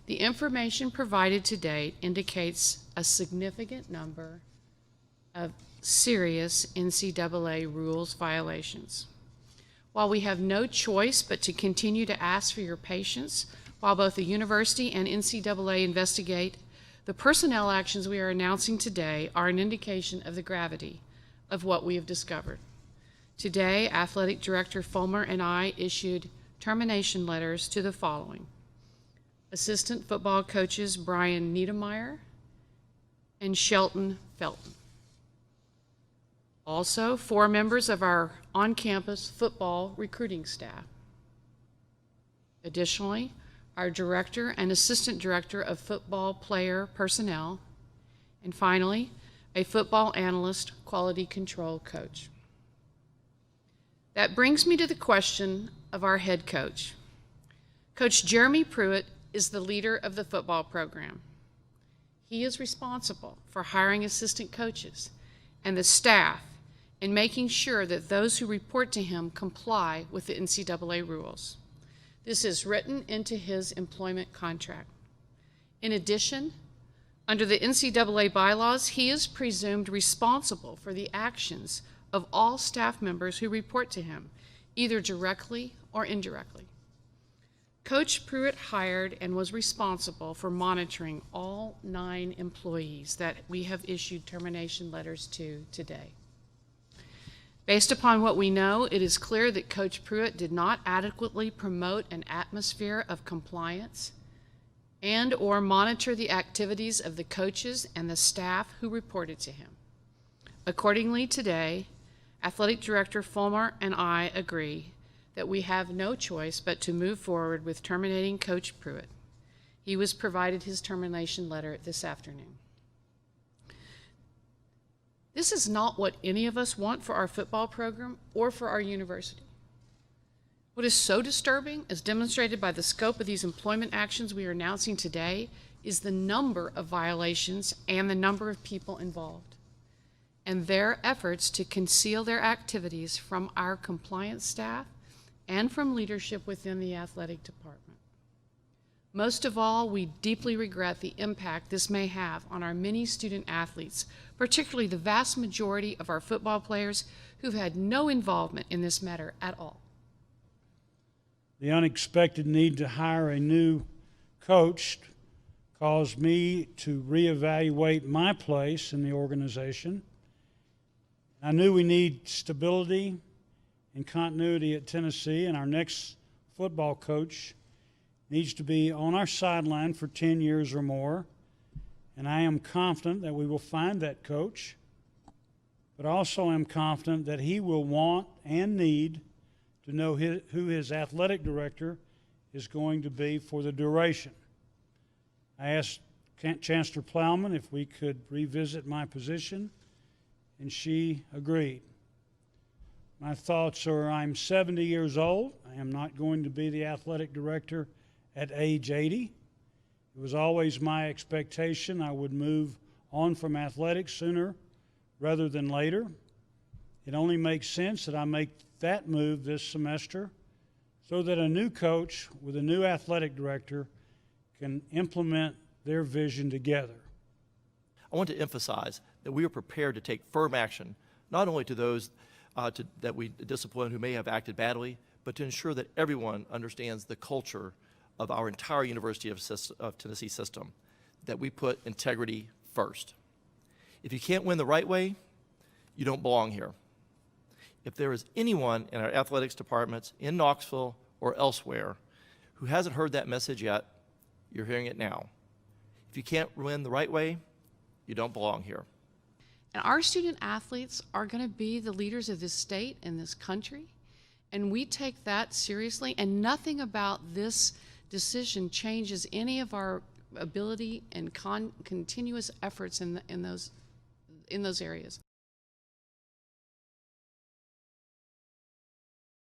The information provided to date indicates a significant number of serious NCAA rules violations. While we have no choice but to continue to ask for your patience while both the university and NCAA investigate, the personnel actions we are announcing today are an indication of the gravity of what we have discovered. Today, Athletic Director Fulmer and I issued termination letters to the following: Assistant football coaches Brian Niedermeyer and Shelton Felton. Also, 4 members of our on-campus football recruiting staff. Additionally, our director and assistant director of football player personnel. And finally, a football analyst quality control coach. That brings me to the question of our head coach. Coach Jeremy Pruitt is the leader of the football program. He is responsible for hiring assistant coaches and the staff and making sure that those who report to him comply with the NCAA rules. This is written into his employment contract. In addition, under the NCAA bylaws, he is presumed responsible for the actions of all staff members who report to him, either directly or indirectly. Coach Pruitt hired and was responsible for monitoring all 9 employees that we have issued termination letters to today. Based upon what we know, it is clear that Coach Pruitt did not adequately promote an atmosphere of compliance and or monitor the activities of the coaches and the staff who reported to him. Accordingly, today, Athletic Director Fulmer and I agree that we have no choice but to move forward with terminating Coach Pruitt. He was provided his termination letter this afternoon. This is not what any of us want for our football program or for our university. What is so disturbing, as demonstrated by the scope of these employment actions we are announcing today, is the number of violations and the number of people involved, and their efforts to conceal their activities from our compliance staff and from leadership within the athletic department. Most of all, we deeply regret the impact this may have on our many student athletes, particularly the vast majority of our football players who've had no involvement in this matter at all. The unexpected need to hire a new coach caused me to reevaluate my place in the organization. I knew we need stability and continuity at Tennessee, and our next football coach needs to be on our sideline for 10 years or more. And I am confident that we will find that coach, but also am confident that he will want and need to know who his athletic director is going to be for the duration. I asked Chancellor Plowman if we could revisit my position, and she agreed. My thoughts are, I'm 70 years old. I am not going to be the athletic director at age 80. It was always my expectation I would move on from athletics sooner rather than later. It only makes sense that I make that move this semester so that a new coach with a new athletic director can implement their vision together. I want to emphasize that we are prepared to take firm action, not only to those that we discipline who may have acted badly, but to ensure that everyone understands the culture of our entire University of Tennessee system, that we put integrity first. If you can't win the right way, you don't belong here. If there is anyone in our athletics departments in Knoxville or elsewhere who hasn't heard that message yet, you're hearing it now. If you can't win the right way, you don't belong here. And our student athletes are going to be the leaders of this state and this country, and we take that seriously, and nothing about this decision changes any of our ability and continuous efforts in those areas.